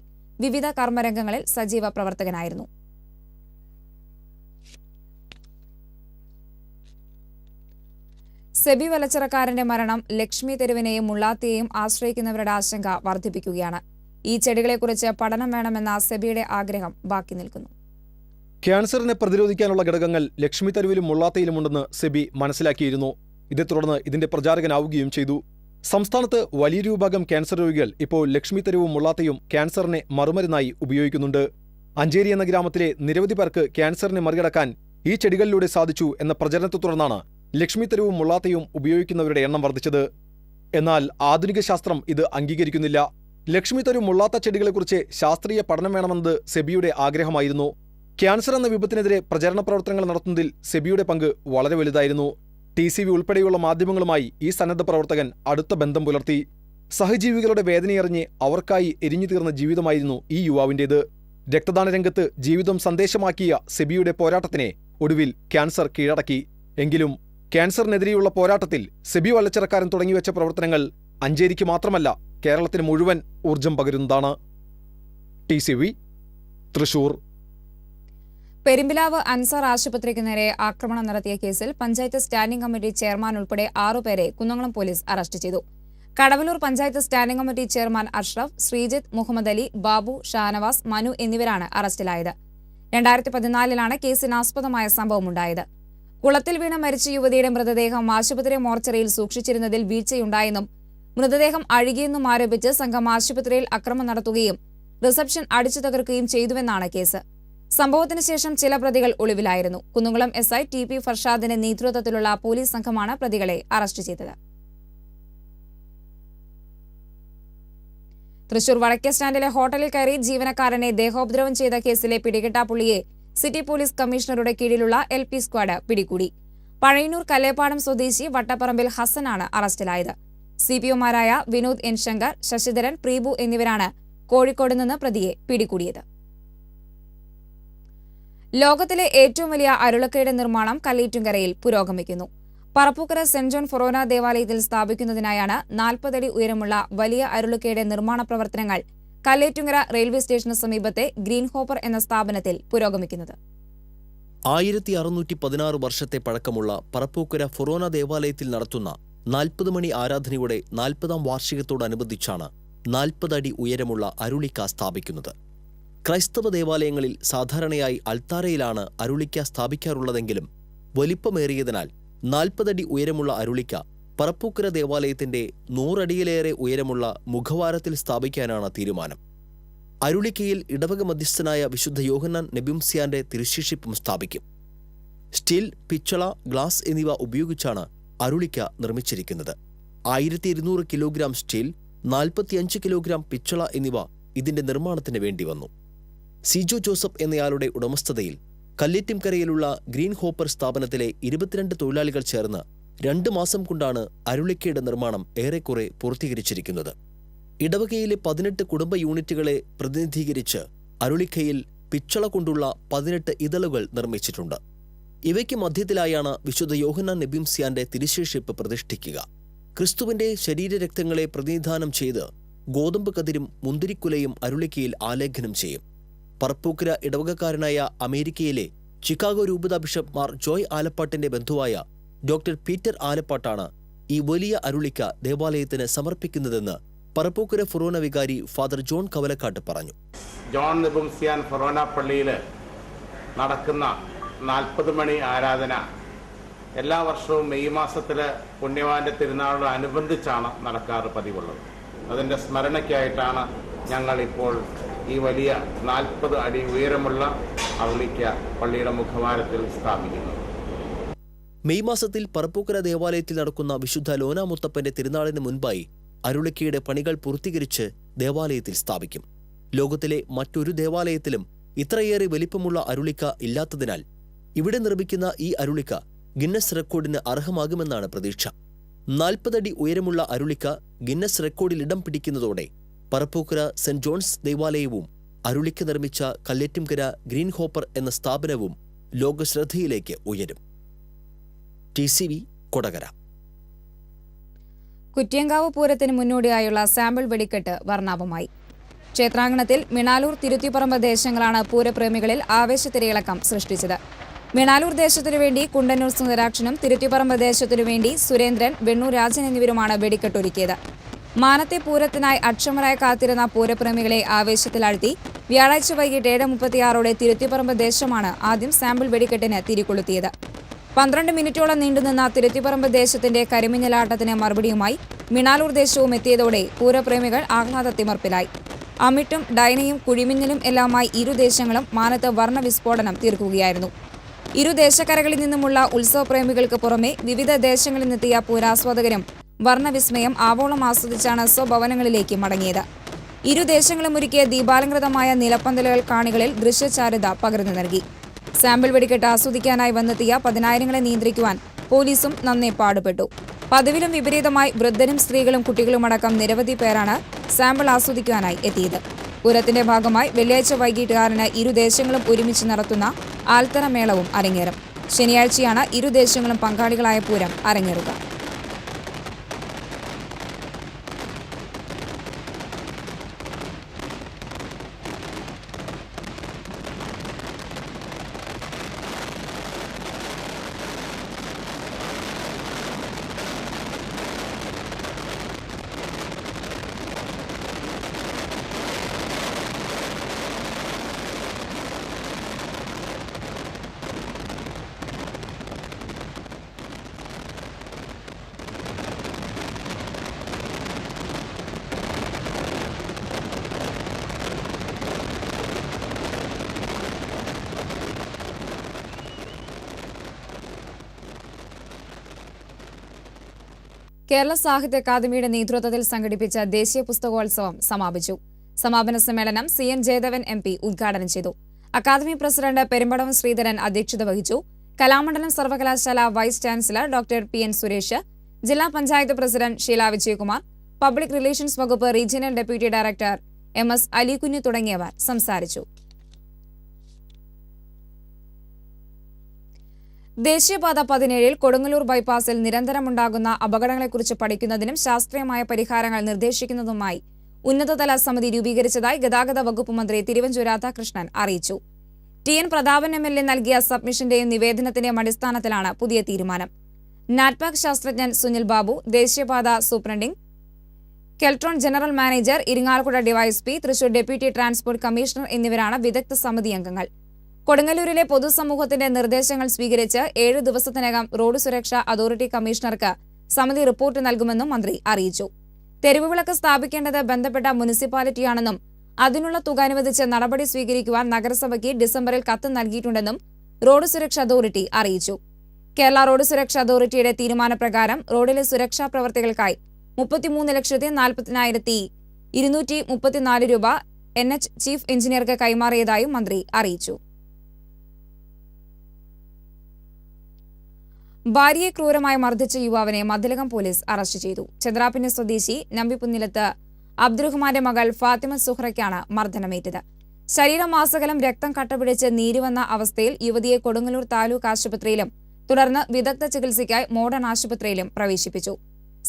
വിവിധ കർമ്മരംഗങ്ങളിൽ സജീവ പ്രവർത്തകനായിരുന്നു. സെബി വല്ലച്ചിറക്കാരന്റെ മരണം ലക്ഷ്മി തെരുവിനെയും മുള്ളാത്തിയെയും ആശ്രയിക്കുന്നവരുടെ ആശങ്ക വർദ്ധിപ്പിക്കുകയാണ്. ഈ ചെടികളെക്കുറിച്ച് പഠനം വേണമെന്ന സെബിയുടെ ആഗ്രഹം ബാക്കി നിൽക്കുന്നു. ക്യാൻസറിനെ പ്രതിരോധിക്കാനുള്ള ഘടകങ്ങൾ ലക്ഷ്മി തെരുവിലും മുള്ളാത്തയിലുമുണ്ടെന്ന് സെബി മനസ്സിലാക്കിയിരുന്നു. ഇതേ തുടർന്ന് ഇതിന്റെ പ്രചാരകനാവുകയും ചെയ്തു. സംസ്ഥാനത്ത് വലിയൊരു വിഭാഗം ക്യാൻസർ രോഗികൾ ഇപ്പോൾ ലക്ഷ്മി തെരുവും മുള്ളാത്തയും ക്യാൻസറിനെ മറുമരുന്നായി ഉപയോഗിക്കുന്നുണ്ട്. അഞ്ചേരി എന്ന ഗ്രാമത്തിലെ നിരവധി പേർക്ക് ക്യാൻസറിനെ മറികടക്കാൻ ഈ ചെടികളിലൂടെ സാധിച്ചു എന്ന പ്രചരണത്തെ തുടർന്നാണ് ലക്ഷ്മി തെരുവും മുള്ളാത്തയും ഉപയോഗിക്കുന്നവരുടെ എണ്ണം വർദ്ധിച്ചത്. എന്നാൽ ആധുനിക ശാസ്ത്രം ഇത് അംഗീകരിക്കുന്നില്ല. ലക്ഷ്മി തെരുവ് മുള്ളാത്ത ചെടികളെക്കുറിച്ച് ശാസ്ത്രീയ പഠനം വേണമെന്നത് സെബിയുടെ ആഗ്രഹമായിരുന്നു. ക്യാൻസർ എന്ന വിപത്തിനെതിരെ പ്രചരണ പ്രവർത്തനങ്ങൾ നടത്തുന്നതിൽ സെബിയുടെ പങ്ക് വളരെ വലുതായിരുന്നു. TCV ഉൾപ്പെടെയുള്ള മാധ്യമങ്ങളുമായി ഈ സന്നദ്ധ പ്രവർത്തകൻ അടുത്ത ബന്ധം പുലർത്തി. സഹജീവികളുടെ വേദനയറിഞ്ഞ് അവർക്കായി എരിഞ്ഞു തീർന്ന ജീവിതമായിരുന്നു ഈ യുവാവിന്റേത്. രക്തദാന രംഗത്ത് ജീവിതം സന്ദേശമാക്കിയ സെബിയുടെ പോരാട്ടത്തിനെ ഒടുവിൽ ക്യാൻസർ കീഴടക്കി. എങ്കിലും ക്യാൻസറിനെതിരെയുള്ള പോരാട്ടത്തിൽ സെബി വല്ലച്ചിറക്കാരൻ തുടങ്ങിവെച്ച പ്രവർത്തനങ്ങൾ അഞ്ചേരിക്ക് മാത്രമല്ല കേരളത്തിന് മുഴുവൻ ഊർജം പകരുന്നതാണ്. TCV തൃശൂർ. പെരുമ്പിലാവ് അൻസാർ ആശുപത്രിക്ക് നേരെ ആക്രമണം നടത്തിയ കേസിൽ പഞ്ചായത്ത് സ്റ്റാൻഡിംഗ് കമ്മിറ്റി ചെയർമാൻ ഉൾപ്പെടെ 6 പേരെ കുന്നംകുളം പോലീസ് അറസ്റ്റ് ചെയ്തു. Kadavallur panchayat standing committee chairman Ashraf, Sreejith, Muhammad Ali, Babu, Shanavas, Manu എന്നിവരാണ് അറസ്റ്റിലായത്. 2014 കേസിനാസ്പദമായ സംഭവമുണ്ടായത്. കുളത്തിൽ വീണ് മരിച്ച യുവതിയുടെ മൃതദേഹം ആശുപത്രി മോർച്ചറിയിൽ സൂക്ഷിച്ചിരുന്നതിൽ വീഴ്ചയുണ്ടായെന്നും മൃതദേഹം അഴുകിയെന്നും ആരോപിച്ച് സംഘം ആശുപത്രിയിൽ അക്രമം നടത്തുകയും റിസപ്ഷൻ അടിച്ചു തകർക്കുകയും ചെയ്തുവെന്നാണ് കേസ്. സംഭവത്തിന് ശേഷം ചില പ്രതികൾ ഒളിവിലായിരുന്നു. കുന്നംകുളം SI TP ഫർഷാദിന്റെ നേതൃത്വത്തിലുള്ള പോലീസ് സംഘമാണ് പ്രതികളെ അറസ്റ്റ് ചെയ്തത്. തൃശൂർ വടക്കേ സ്റ്റാൻഡിലെ ഹോട്ടലിൽ കയറി ജീവനക്കാരനെ ദേഹോപദ്രവം ചെയ്ത കേസിലെ പിടികിട്ടാപ്പുള്ളിയെ സിറ്റി പോലീസ് കമ്മീഷണറുടെ കീഴിലുള്ള LP സ്ക്വാഡ് പിടികൂടി. പഴയന്നൂർ കല്ലേപ്പാടം സ്വദേശി വട്ടപ്പറമ്പിൽ ഹസനാണ് അറസ്റ്റിലായത്. CPOമാരായ വിനോദ് N. ശങ്കർ, ശശിധരൻ, പ്രീബു എന്നിവരാണ് കോഴിക്കോട് നിന്ന് പ്രതിയെ പിടികൂടിയത്. ലോകത്തിലെ ഏറ്റവും വലിയ അരുളക്കയുടെ നിർമ്മാണം കല്ലേറ്റുംകരയിൽ പുരോഗമിക്കുന്നു. പറപ്പൂക്കര സെന്റ് ജോൺ ഫൊറോന ദേവാലയത്തിൽ സ്ഥാപിക്കുന്നതിനായാണ് 40 അടി ഉയരമുള്ള വലിയ അരുളക്കയുടെ നിർമ്മാണ പ്രവർത്തനങ്ങൾ കല്ലേറ്റുംകര റെയിൽവേ സ്റ്റേഷന് സമീപത്തെ ഗ്രീൻ ഹോപ്പർ എന്ന സ്ഥാപനത്തിൽ പുരോഗമിക്കുന്നത്. 1616 വർഷത്തെ പഴക്കമുള്ള പറപ്പൂക്കര ഫൊറോന ദേവാലയത്തിൽ നടത്തുന്ന 40 മണി ആരാധനയുടെ 40ാം വാർഷികത്തോടനുബന്ധിച്ചാണ് 40 അടി ഉയരമുള്ള അരുളിക്ക സ്ഥാപിക്കുന്നത്. ക്രൈസ്തവ ദേവാലയങ്ങളിൽ സാധാരണയായി അൾത്താരയിലാണ് അരുളിക്ക സ്ഥാപിക്കാറുള്ളതെങ്കിലും വലിപ്പമേറിയതിനാൽ 40 അടി ഉയരമുള്ള അരുളിക്ക പറപ്പൂക്കര ദേവാലയത്തിന്റെ 100 അടിയിലേറെ ഉയരമുള്ള മുഖവാരത്തിൽ സ്ഥാപിക്കാനാണ് തീരുമാനം. അരുളിക്കയിൽ ഇടവക മധ്യസ്ഥനായ വിശുദ്ധ യോഹന്നാൻ നെബിംസ്യാന്റെ തിരുശേഷിപ്പും സ്ഥാപിക്കും. സ്റ്റീൽ, പിച്ചള, ഗ്ലാസ് എന്നിവ ഉപയോഗിച്ചാണ് അരുളിക്ക നിർമ്മിച്ചിരിക്കുന്നത്. 1200 കിലോഗ്രാം സ്റ്റീൽ, 45 കിലോഗ്രാം പിച്ചള എന്നിവ ഇതിന്റെ നിർമ്മാണത്തിന് വേണ്ടി വന്നു. സിജോ ജോസഫ് എന്നയാളുടെ ഉടമസ്ഥതയിൽ കല്ലേറ്റുംകരയിലുള്ള ഗ്രീൻ ഹോപ്പർ സ്ഥാപനത്തിലെ 22 തൊഴിലാളികൾ ചേർന്ന് 2 മാസം കൊണ്ടാണ് അരുളിക്കയുടെ നിർമ്മാണം ഏറെക്കുറെ പൂർത്തീകരിച്ചിരിക്കുന്നത്. ഇടവകയിലെ 18 കുടുംബ യൂണിറ്റുകളെ പ്രതിനിധീകരിച്ച് അരുളിക്കയിൽ പിച്ചള കൊണ്ടുള്ള 18 ഇതളുകൾ നിർമ്മിച്ചിട്ടുണ്ട്. ഇവയ്ക്ക് മധ്യത്തിലായാണ് വിശുദ്ധ യോഹന്നാൻ നെബിംസ്യാന്റെ തിരുശേഷിപ്പ് പ്രതിഷ്ഠിക്കുക. ക്രിസ്തുവിന്റെ ശരീരരക്തങ്ങളെ പ്രതിനിധാനം ചെയ്ത് ഗോതമ്പ് കതിരും മുന്തിരിക്കുലയും അരുളിക്കയിൽ ആലേഖനം ചെയ്യും. പറപ്പൂക്കര ഇടവകക്കാരനായ അമേരിക്കയിലെ ചിക്കാഗോ രൂപതാ ബിഷപ്പ് മാർ ജോയ് ആലപ്പാട്ടിന്റെ ബന്ധുവായ ഡോക്ടർ പീറ്റർ ആലപ്പാട്ടാണ് ഈ വലിയ അരുളിക്ക ദേവാലയത്തിന് സമർപ്പിക്കുന്നതെന്ന് പറപ്പൂക്കര ഫൊറോന വികാരി ഫാദർ ജോൺ കവലക്കാട്ട് പറഞ്ഞു. ജോൺ നെബുംസ്യാൻ ഫൊറോന പള്ളിയിൽ നടക്കുന്ന 40 മണി ആരാധന എല്ലാ വർഷവും മെയ് മാസത്തിൽ പുണ്യവാന്റെ തിരുനാളിനോടനുബന്ധിച്ചാണ് നടക്കാറ് പതിവുള്ളത്. അതിൻ്റെ സ്മരണയ്ക്കായിട്ടാണ് ഞങ്ങൾ ഇപ്പോൾ ഈ വലിയ 40 അടി ഉയരമുള്ള അരുളിക്ക പള്ളിയുടെ മുഖവാരത്തിൽ സ്ഥാപിക്കുന്നത്. മെയ് മാസത്തിൽ പറപ്പൂക്കര ദേവാലയത്തിൽ നടക്കുന്ന വിശുദ്ധ ലോന മുത്തപ്പന്റെ തിരുനാളിന് മുൻപായി അരുളിക്കയുടെ പണികൾ പൂർത്തീകരിച്ച് ദേവാലയത്തിൽ സ്ഥാപിക്കും. ലോകത്തിലെ മറ്റൊരു ദേവാലയത്തിലും ഇത്രയേറെ വലിപ്പമുള്ള അരുളിക്ക ഇല്ലാത്തതിനാൽ ഇവിടെ നിർമ്മിക്കുന്ന ഈ അരുളിക്ക ഗിന്നസ് റെക്കോർഡിന് അർഹമാകുമെന്നാണ് പ്രതീക്ഷ. 40 അടി ഉയരമുള്ള അരുളിക്ക ഗിന്നസ് റെക്കോർഡിൽ ഇടം പിടിക്കുന്നതോടെ പറപ്പൂക്കര സെന്റ് ജോൺസ് ദേവാലയവും അരുളിക്ക നിർമ്മിച്ച കല്ലേറ്റുംകര ഗ്രീൻ ഹോപ്പർ എന്ന സ്ഥാപനവും ലോകശ്രദ്ധയിലേക്ക് ഉയരും. TCV കൊടകര. കുറ്റ്യങ്കാവ് പൂരത്തിന് മുന്നോടിയായുള്ള സാമ്പിൾ വെടിക്കെട്ട് വർണ്ണാഭമായി. ക്ഷേത്രാങ്കണത്തിൽ മിണാലൂർ തിരുത്തിപ്പറമ്പ് ദേശങ്ങളാണ് പൂരപ്രേമികളിൽ ആവേശത്തിരയിളക്കം സൃഷ്ടിച്ചത്. മിണാലൂർ ദേശത്തിനു വേണ്ടി കുണ്ടന്നൂർ സുന്ദരാക്ഷനും തിരുത്തിപ്പറമ്പ് ദേശത്തിനു വേണ്ടി സുരേന്ദ്രൻ, വെണ്ണൂർ രാജൻ എന്നിവരുമാണ് വെടിക്കെട്ടൊരുക്കിയത്. മാനത്തെ പൂരത്തിനായി അക്ഷമരായി കാത്തിരുന്ന പൂരപ്രേമികളെ ആവേശത്തിലാഴ്ത്തി വ്യാഴാഴ്ച വൈകിട്ട് 7:36 തിരുത്തിപ്പറമ്പ് ദേശമാണ് ആദ്യം സാമ്പിൾ വെടിക്കെട്ടിന് തിരികൊളുത്തിയത്. 12 മിനിറ്റോളം നീണ്ടുനിന്ന തിരുത്തിപ്പറമ്പ് ദേശത്തിന്റെ കരിമിഞ്ഞലാട്ടത്തിന് മറുപടിയുമായി മിണാലൂർ ദേശവും എത്തിയതോടെ പൂരപ്രേമികൾ ആഹ്ലാദത്തിമർപ്പിലായി. അമിട്ടും ഡൈനയും കുഴിമിന്നലും എല്ലാമായി ഇരു ദേശങ്ങളും മാനത്ത് വർണ്ണവിസ്ഫോടനം തീർക്കുകയായിരുന്നു. ഇരു ദേശക്കരകളിൽ നിന്നുമുള്ള ഉത്സവപ്രേമികൾക്ക് പുറമെ വിവിധ ദേശങ്ങളിൽ നിന്നെത്തിയ പൂരാസ്വാദകരും വർണ്ണവിസ്മയം ആവോളം ആസ്വദിച്ചാണ് സ്വഭവനങ്ങളിലേക്ക് മടങ്ങിയത്. ഇരു ദേശങ്ങളും ഒരുക്കിയ ദീപാലങ്കൃതമായ നിലപ്പന്തലുകൾ കാണികളിൽ ദൃശ്യചാരുത പകർന്നു നൽകി. സാമ്പിൾ വെടിക്കെട്ട് ആസ്വദിക്കാനായി വന്നെത്തിയ 10,000-ങ്ങളെ നിയന്ത്രിക്കുവാൻ പോലീസും നന്നേ പാടുപെട്ടു. പതിവിലും വിപരീതമായി വൃദ്ധരും സ്ത്രീകളും കുട്ടികളുമടക്കം നിരവധി പേരാണ് സാമ്പിൾ ആസ്വദിക്കാനായി എത്തിയത്. പൂരത്തിന്റെ ഭാഗമായി വെള്ളിയാഴ്ച വൈകിട്ട് 6-ന് ഇരു ദേശങ്ങളും ഒരുമിച്ച് നടത്തുന്ന ആൽത്തറ മേളവും അരങ്ങേറും. ശനിയാഴ്ചയാണ് ഇരു ദേശങ്ങളും പങ്കാളികളായ പൂരം അരങ്ങേറുക. കേരള സാഹിത്യ അക്കാദമിയുടെ നേതൃത്വത്തിൽ സംഘടിപ്പിച്ച ദേശീയ പുസ്തകോത്സവം സമാപിച്ചു. സമാപന സമ്മേളനം CN ജയദേവൻ MP ഉദ്ഘാടനം ചെയ്തു. അക്കാദമി പ്രസിഡന്റ് പെരുമ്പടവം ശ്രീധരൻ അധ്യക്ഷത വഹിച്ചു. കലാമണ്ഡലം സർവകലാശാല vice chancellor doctor PN Suresh, ജില്ലാ panchayat president Sheela Vijayakumar, public relations വകുപ്പ് regional deputy director MS Alikunju തുടങ്ങിയവർ സംസാരിച്ചു. ദേശീയപാത 17 കൊടുങ്ങല്ലൂർ ബൈപ്പാസിൽ നിരന്തരമുണ്ടാകുന്ന അപകടങ്ങളെക്കുറിച്ച് പഠിക്കുന്നതിനും ശാസ്ത്രീയമായ പരിഹാരങ്ങൾ നിർദ്ദേശിക്കുന്നതുമായി ഉന്നതതല സമിതി രൂപീകരിച്ചതായി ഗതാഗത വകുപ്പ് മന്ത്രി തിരുവഞ്ചൂർ രാധാകൃഷ്ണൻ അറിയിച്ചു. TN പ്രതാപൻ MLA നൽകിയ സബ്മിഷന്റെയും നിവേദനത്തിന്റെയും അടിസ്ഥാനത്തിലാണ് പുതിയ തീരുമാനം. നാറ്റ്പാക് ശാസ്ത്രജ്ഞൻ സുനിൽ ബാബു, ദേശീയപാത superintending Keltron general manager, Irinjalakuda DYSP, Thrissur deputy transport commissioner എന്നിവരാണ് വിദഗ്ധ സമിതി അംഗങ്ങൾ. കൊടുങ്ങല്ലൂരിലെ പൊതുസമൂഹത്തിന്റെ നിർദ്ദേശങ്ങൾ സ്വീകരിച്ച് 7 ദിവസത്തിനകം റോഡ് സുരക്ഷാ അതോറിറ്റി കമ്മീഷണർക്ക് സമിതി റിപ്പോർട്ട് നൽകുമെന്നും മന്ത്രി അറിയിച്ചു. തെരുവുവിളക്ക് സ്ഥാപിക്കേണ്ടത് ബന്ധപ്പെട്ട മുനിസിപ്പാലിറ്റിയാണെന്നും അതിനുള്ള തുക അനുവദിച്ച് നടപടി സ്വീകരിക്കുവാൻ നഗരസഭയ്ക്ക് ഡിസംബറിൽ കത്ത് നൽകിയിട്ടുണ്ടെന്നും റോഡ് സുരക്ഷാ അതോറിറ്റി അറിയിച്ചു. കേരള റോഡ് സുരക്ഷാ അതോറിറ്റിയുടെ തീരുമാനപ്രകാരം റോഡിലെ സുരക്ഷാ പ്രവർത്തികൾക്കായി 33,40,234 രൂപ NH ചീഫ് എഞ്ചിനീയർക്ക് കൈമാറിയതായും മന്ത്രി അറിയിച്ചു. ഭാര്യയെ ക്രൂരമായി മർദ്ദിച്ച യുവാവിനെ മദ്ദലകം പോലീസ് അറസ്റ്റ് ചെയ്തു. ചന്ദ്രാപ്പിന് സ്വദേശി നമ്പിപ്പുന്നിലത്ത് അബ്ദുറഹ്മാന്റെ മകൾ ഫാത്തിമ സുഹ്റയ്ക്കാണ് മർദ്ദനമേറ്റത്. ശരീരമാസകലം രക്തം കട്ടപിടിച്ച് നീരുവന്ന അവസ്ഥയിൽ യുവതിയെ കൊടുങ്ങല്ലൂർ താലൂക്ക് ആശുപത്രിയിലും തുടർന്ന് വിദഗ്ധ ചികിത്സയ്ക്കായി മോഡേൺ ആശുപത്രിയിലും പ്രവേശിപ്പിച്ചു.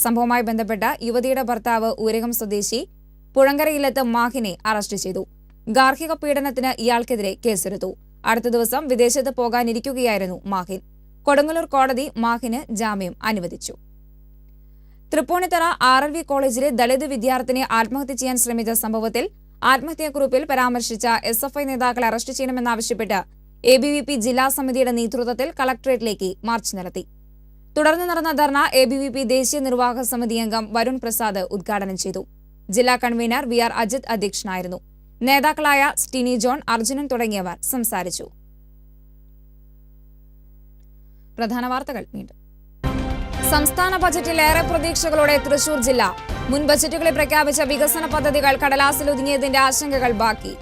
സംഭവവുമായി ബന്ധപ്പെട്ട് യുവതിയുടെ ഭർത്താവ് ഊരകം സ്വദേശി പുഴങ്കരയിലെത്ത് മാഹിനെ അറസ്റ്റ് ചെയ്തു. ഗാർഹിക പീഡനത്തിന് ഇയാൾക്കെതിരെ കേസെടുത്തു. അടുത്ത ദിവസം വിദേശത്ത് പോകാനിരിക്കുകയായിരുന്നു മാഹിൻ. കൊടുങ്ങല്ലൂർ കോടതി മാഹിന് ജാമ്യം അനുവദിച്ചു. തൃപ്പൂണിത്തറ RLV കോളേജിലെ ദളിത് വിദ്യാർത്ഥിനി ആത്മഹത്യ ചെയ്യാൻ ശ്രമിച്ച സംഭവത്തിൽ ആത്മഹത്യാക്കുറിപ്പിൽ പരാമർശിച്ച SFI നേതാക്കളെ അറസ്റ്റ് ചെയ്യണമെന്നാവശ്യപ്പെട്ട് ABVP ജില്ലാ സമിതിയുടെ നേതൃത്വത്തിൽ കളക്ടറേറ്റിലേക്ക് മാർച്ച് നടത്തി. തുടർന്ന് നടന്ന ധർണ ABVP ദേശീയ നിർവാഹക സമിതി അംഗം വരുൺ പ്രസാദ് ഉദ്ഘാടനം ചെയ്തു. ജില്ലാ കൺവീനർ VR അജിത് അധ്യക്ഷനായിരുന്നു. നേതാക്കളായ സ്റ്റിനി ജോൺ, അർജുനൻ തുടങ്ങിയവർ സംസാരിച്ചു. പ്രധാന വാർത്തകൾ വീണ്ടും. സംസ്ഥാന ബജറ്റിൽ ഏറെ പ്രതീക്ഷകളോടെ തൃശൂർ ജില്ല. മുൻ ബജറ്റുകളിൽ പ്രഖ്യാപിച്ച വികസന പദ്ധതികൾ കടലാസിലൊതുങ്ങിയതിന്റെ ആശങ്കകൾ ബാക്കി.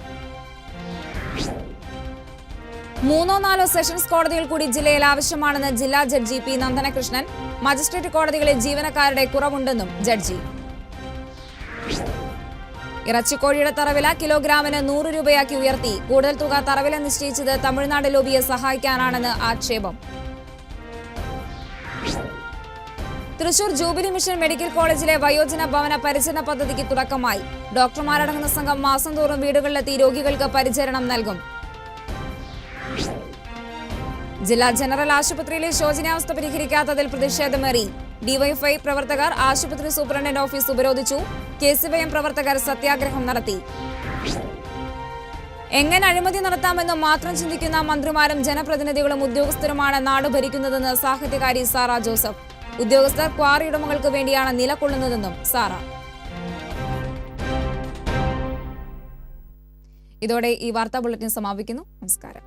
3-4 സെഷൻസ് കോടതികൾ കൂടി ജില്ലയിൽ ആവശ്യമാണെന്ന് ജില്ലാ ജഡ്ജി P നന്ദനകൃഷ്ണൻ. മജിസ്ട്രേറ്റ് കോടതികളിൽ ജീവനക്കാരുടെ കുറവുണ്ടെന്നും ജഡ്ജി. ഇറച്ചിക്കോഴിയുടെ തറവില കിലോഗ്രാമിന് 100 രൂപയാക്കി ഉയർത്തി. കൂടുതൽ തുക തറവില നിശ്ചയിച്ചത് തമിഴ്നാട് ലോബിയെ സഹായിക്കാനാണെന്ന് ആക്ഷേപം. തൃശൂർ ജൂബിലി മിഷൻ മെഡിക്കൽ കോളേജിലെ വയോജന ഭവന പരിചരണ പദ്ധതിക്ക് തുടക്കമായി. ഡോക്ടർമാരടങ്ങുന്ന സംഘം മാസം തോറും വീടുകളിലെത്തി രോഗികൾക്ക് പരിചരണം നൽകും. ജില്ലാ ജനറൽ ആശുപത്രിയിലെ ശോചനീയാവസ്ഥ പരിഹരിക്കാത്തതിൽ പ്രതിഷേധമേറി. ഡിവൈഎഫ്ഐ പ്രവർത്തകർ ആശുപത്രി സൂപ്രണ്ടന്റ് ഓഫീസ് ഉപരോധിച്ചു. KCYM പ്രവർത്തകർ സത്യാഗ്രഹം നടത്തി. എങ്ങനെ അഴിമതി നടത്താമെന്ന് മാത്രം ചിന്തിക്കുന്ന മന്ത്രിമാരും ജനപ്രതിനിധികളും ഉദ്യോഗസ്ഥരുമാണ് നാട് ഭരിക്കുന്നതെന്ന് സാഹിത്യകാരി സാറ ജോസഫ്. ഉദ്യോഗസ്ഥർ ക്വാറി ഉടമകൾക്ക് വേണ്ടിയാണ് നിലകൊള്ളുന്നതെന്നും സാറ. ഇതോടെ ഈ വാർത്താ ബുള്ളറ്റിൻ സമാപിക്കുന്നു. നമസ്കാരം.